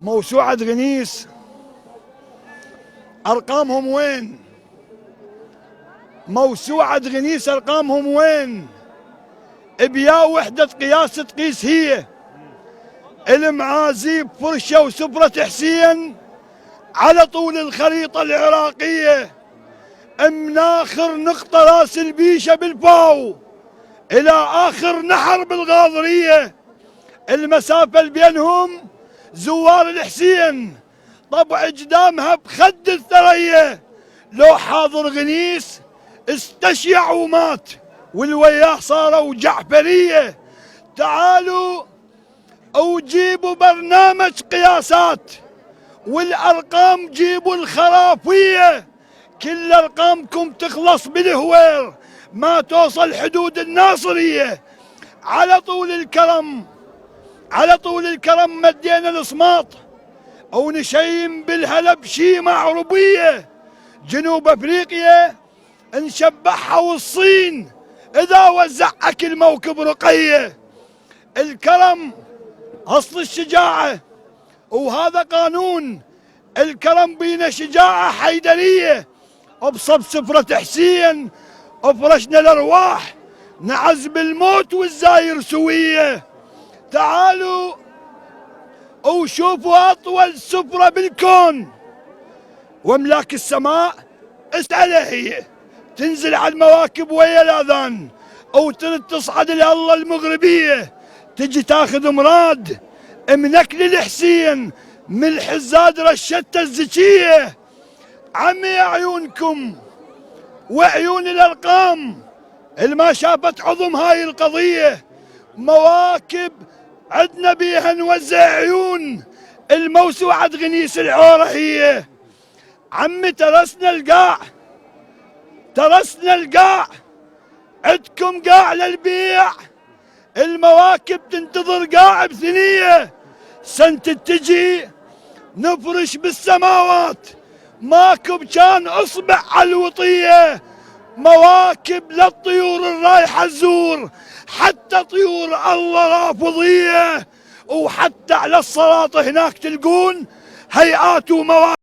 موسوعة غنيس أرقامهم وين؟ موسوعة غنيس أرقامهم وين؟ بيا وحدة قياس تقيس هي المعازيب فرشة وسفرة حسين على طول الخريطة العراقية، من آخر نقطة راس البيشة بالفاو إلى آخر نحر بالغاضرية، المسافة اللي بينهم زوار الحسين طبع قدامها بخد الثريا، لو حاضر غنيس استشيع ومات والوياه صاروا جعفرية. تعالوا وجيبوا برنامج قياسات والأرقام جيبوا الخرافية، كل أرقامكم تخلص بالهوير ما توصل حدود الناصرية. على طول الكرم مدينا الصماط ونشيم بالهلب شيمة عربية، جنوب افريقيا نشبعها والصين اذا وزعك الموكب رقية. الكرم اصل الشجاعة وهذا قانون، الكرم بينا شجاعة حيدرية، بصب سفرة حسين افرشنا الارواح نعز بالموت والزاير سوية. تعالوا وشوفوا اطول سفرة بالكون واملاك السماء اسألها هي، تنزل على المواكب ويا الاذان وترد تصعد لله المغربية، تجي تاخذ مراد من اكل الحسين من الحزاد رشته الزكية. عمي عيونكم وعيون الارقام اللي ما شافت عظم هاي القضية، مواكب عدنا بيها نوزع عيون الموسوعة غنيس العورة هي. عمي ترسنا القاع عدكم قاع للبيع، المواكب تنتظر قاع بثنية، سنة تجي نفرش بالسماوات ماكو كان اصبع على الوطية، مواكب للطيور الرايحة تزور حتى طيور الله رافضية، وحتى على الصلاة هناك تلقون هيئات ومواكب.